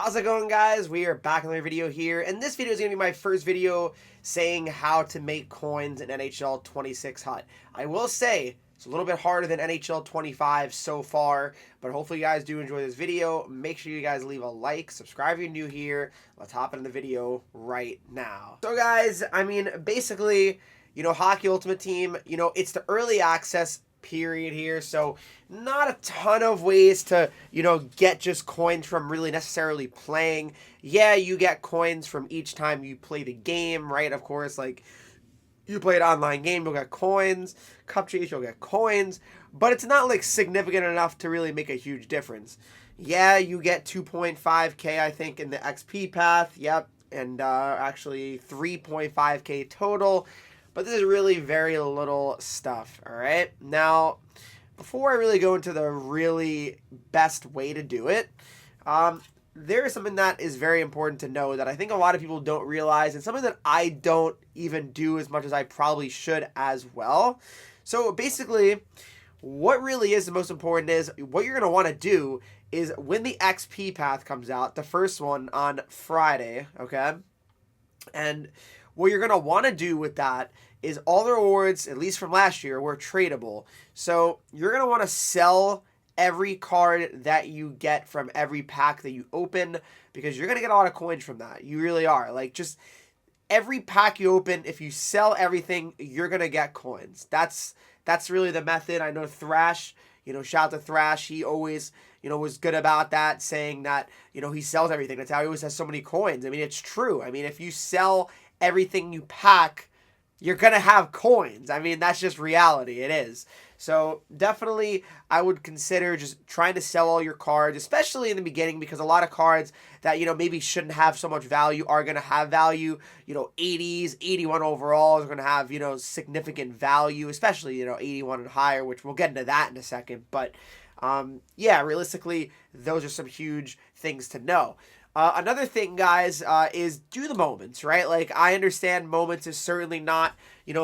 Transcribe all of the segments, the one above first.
How's it going, guys? We are back in another video here, and this video is going to be my first video saying how to make coins in NHL 26 HUT. I will say it's a little bit harder than NHL 25 so far, but hopefully you guys do enjoy this video. Make sure you guys leave a like, subscribe if you're new here. Let's hop into the video right now. So guys, basically, Hockey Ultimate Team, it's the early access period here, so not a ton of ways to get just coins from really necessarily playing. Yeah, you get coins from each time you play the game, right? Of course, like you play an online game, you'll get coins. Cup chase, you'll get coins, but it's not like significant enough to really make a huge difference. Yeah, you get 2.5k I think in the XP path, yep, and actually 3.5k total. But this is really very little stuff, all right? Now, before I really go into the really best way to do it, there is something that is very important to know that I think a lot of people don't realize, and something that I don't even do as much as I probably should as well. So basically, what really is the most important is what you're going to want to do is when the XP path comes out, the first one on Friday, okay? And what you're going to want to do with that is all the rewards, at least from last year, were tradable. So you're going to want to sell every card that you get from every pack that you open, because you're going to get a lot of coins from that. You really are. Like, just every pack you open, if you sell everything, you're going to get coins. That's really the method. I know Thrash, shout out to Thrash. He always, was good about that, saying that, he sells everything. That's how he always has so many coins. I mean, it's true. I mean, if you sell everything you pack, you're going to have coins. I mean, that's just reality. It is. So definitely I would consider just trying to sell all your cards, especially in the beginning, because a lot of cards that, maybe shouldn't have so much value are going to have value. 80s, 81 overall is going to have, significant value, especially, 81 and higher, which we'll get into that in a second. But yeah, realistically, those are some huge things to know. Another thing, guys, is do the moments, right? Like, I understand moments is certainly not,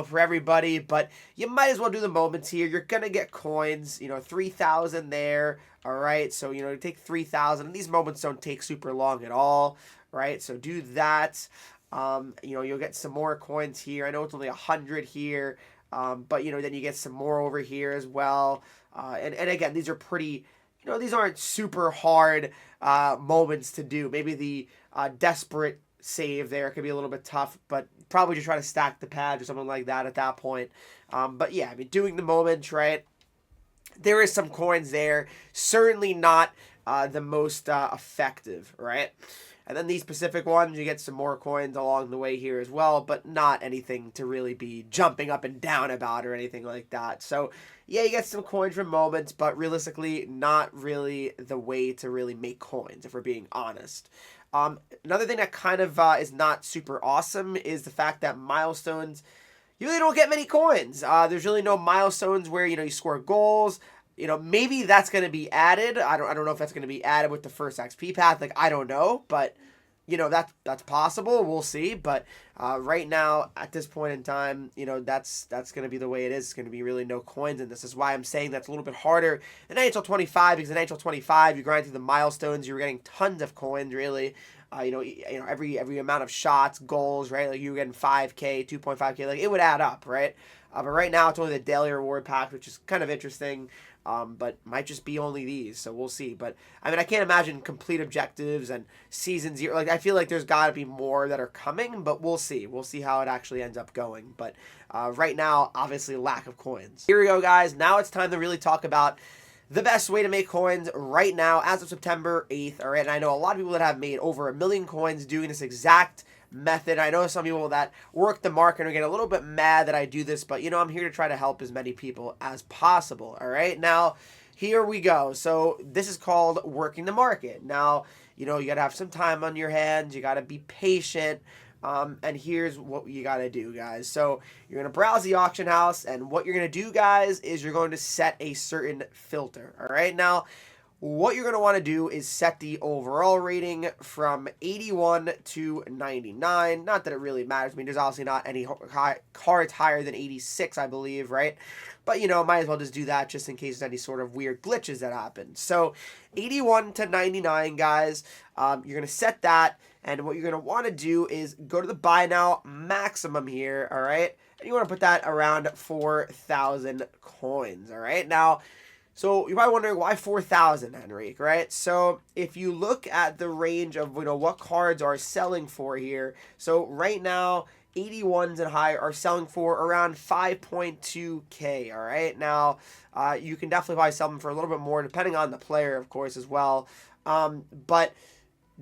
for everybody, but you might as well do the moments here. You're going to get coins, 3,000 there, all right? So, you take 3,000, and these moments don't take super long at all, right? So do that. You'll get some more coins here. I know it's only 100 here, but, then you get some more over here as well. And again, these are pretty... these aren't super hard moments to do. Maybe the desperate save there could be a little bit tough, but probably just try to stack the pads or something like that at that point. But yeah, doing the moments, right? There is some coins there. Certainly not the most effective, right? And then these specific ones, you get some more coins along the way here as well, but not anything to really be jumping up and down about or anything like that. So, yeah, you get some coins from moments, but realistically, not really the way to really make coins, if we're being honest. Another thing that kind of is not super awesome is the fact that milestones, you really don't get many coins. There's really no milestones where, you score goals. Maybe that's going to be added. I don't know if that's going to be added with the first XP path. Like, I don't know, but that's possible. We'll see. But right now, at this point in time, that's going to be the way it is. It's going to be really no coins, and this is why I'm saying that's a little bit harder than NHL 25, because in NHL 25, you grind through the milestones, you're getting tons of coins, really. Every amount of shots, goals, right? Like, you were getting 5K, 2.5K, like, it would add up, right? But right now, it's only the daily reward pack, which is kind of interesting. But might just be only these, so we'll see. But I can't imagine complete objectives and season 0. Like, I feel like there's got to be more that are coming, but we'll see. We'll see how it actually ends up going. But right now, obviously, lack of coins. Here we go, guys. Now it's time to really talk about the best way to make coins right now as of September 8th. All right, and I know a lot of people that have made over 1 million coins doing this exact method. I know some people that work the market are getting a little bit mad that I do this, but I'm here to try to help as many people as possible. All right, now here we go. So this is called working the market. Now, you gotta have some time on your hands. You gotta be patient. And here's what you gotta do, guys. So you're gonna browse the auction house, and what you're gonna do, guys, is you're going to set a certain filter. All right, now what you're going to want to do is set the overall rating from 81 to 99. Not that it really matters. I mean, there's obviously not any cards higher than 86, I believe, right? But, might as well just do that just in case there's any sort of weird glitches that happen. So 81 to 99, guys, you're going to set that. And what you're going to want to do is go to the buy now maximum here, all right? And you want to put that around 4,000 coins, all right? Now, so you're probably wondering why 4,000, Henreek, right? So if you look at the range of what cards are selling for here, so right now 81s and higher are selling for around 5.2K, all right? Now you can definitely probably sell them for a little bit more depending on the player, of course, as well. But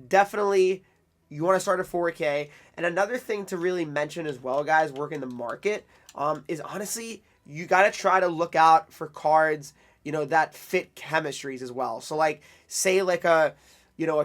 definitely you want to start at 4K. And another thing to really mention as well, guys, working the market, is honestly you got to try to look out for cards that fit chemistries as well. So like, say like a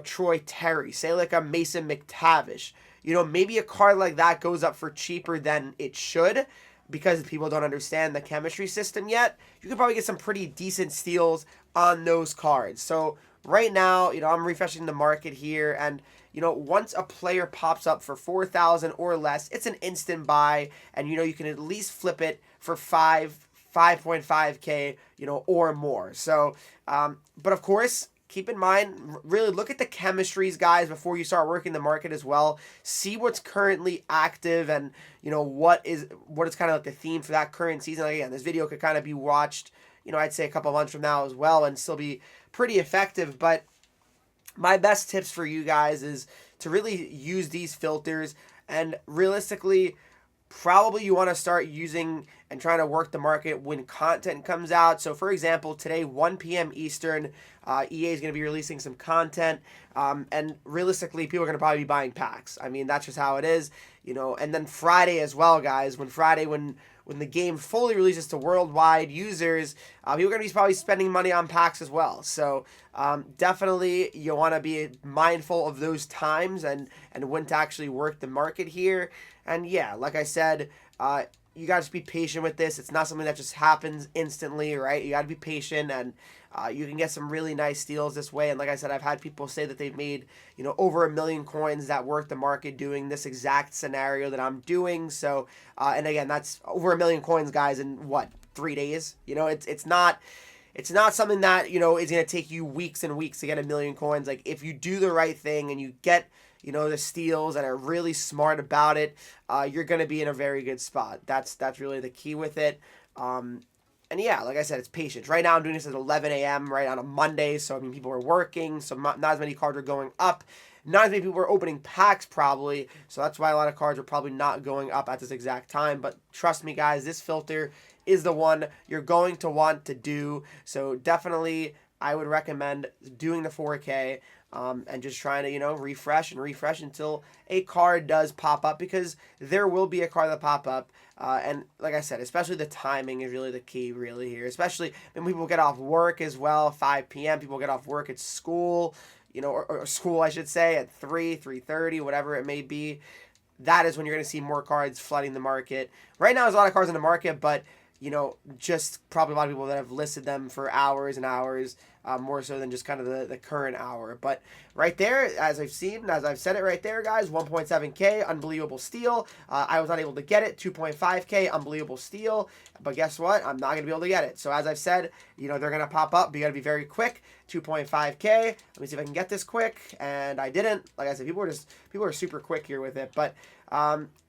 Troy Terry, say like a Mason McTavish, maybe a card like that goes up for cheaper than it should because people don't understand the chemistry system yet. You could probably get some pretty decent steals on those cards. So right now, I'm refreshing the market here, and once a player pops up for 4,000 or less, it's an instant buy, and you can at least flip it for 5.5K, or more. So, but of course, keep in mind, really look at the chemistries, guys, before you start working the market as well. See what's currently active and, what is kind of like the theme for that current season. Like, again, this video could kind of be watched, I'd say a couple months from now as well and still be pretty effective. But my best tips for you guys is to really use these filters, and realistically, probably you want to start using and trying to work the market when content comes out. So for example, today 1 p.m. Eastern, EA is going to be releasing some content, and realistically people are going to probably be buying packs. I mean, that's just how it is, and then Friday as well, guys. When the game fully releases to worldwide users, people are going to be probably spending money on packs as well. So definitely you want to be mindful of those times and when to actually work the market here. And yeah, like I said, you got to be patient with this. It's not something that just happens instantly, right? You got to be patient, and you can get some really nice steals this way. And like I said, I've had people say that they've made, over 1 million coins that work the market doing this exact scenario that I'm doing. So, and again, that's over 1 million coins, guys, in 3 days? It's not something that, is going to take you weeks and weeks to get 1 million coins. Like, if you do the right thing and you get, the steals and are really smart about it, you're going to be in a very good spot. That's really the key with it. And yeah, like I said, it's patience. Right now I'm doing this at 11 a.m., right, on a Monday. So, I mean, people are working, so not as many cards are going up. Not as many people are opening packs, probably. So that's why a lot of cards are probably not going up at this exact time. But trust me, guys, this filter is the one you're going to want to do. So definitely, I would recommend doing the 4K. And just trying to, refresh until a card does pop up, because there will be a card that pop up. And like I said, especially the timing is really the key really here, especially when people get off work as well, 5 p.m. People get off work at school, or school, I should say, at 3:30, whatever it may be. That is when you're going to see more cards flooding the market. Right now, there's a lot of cards in the market, but just probably a lot of people that have listed them for hours and hours, more so than just kind of the current hour. But right there, as I've said it right there, guys, 1.7K, unbelievable steal. I was not able to get it. 2.5K, unbelievable steal. But guess what? I'm not going to be able to get it. So as I've said, they're going to pop up, but you got to be very quick. 2.5K. Let me see if I can get this quick. And I didn't. Like I said, people are super quick here with it. But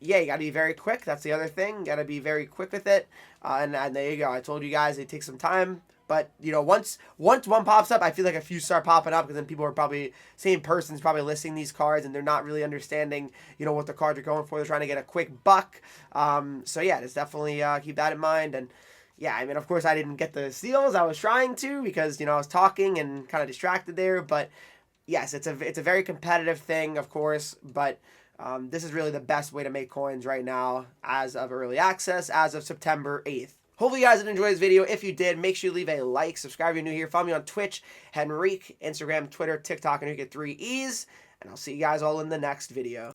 yeah, you got to be very quick. That's the other thing. Got to be very quick with it. And there you go. I told you guys it takes some time. But, once one pops up, I feel like a few start popping up, because then people are probably, same person's probably listing these cards, and they're not really understanding, what the cards are going for. They're trying to get a quick buck. So, yeah, just definitely keep that in mind. And, yeah, I mean, of course, I didn't get the steals. I was trying to, because, I was talking and kind of distracted there. But, yes, it's a very competitive thing, of course. But this is really the best way to make coins right now as of early access, as of September 8th. Hopefully you guys did enjoy this video. If you did, make sure you leave a like, subscribe if you're new here. Follow me on Twitch, Henreek, Instagram, Twitter, TikTok, and you get 3 E's. And I'll see you guys all in the next video.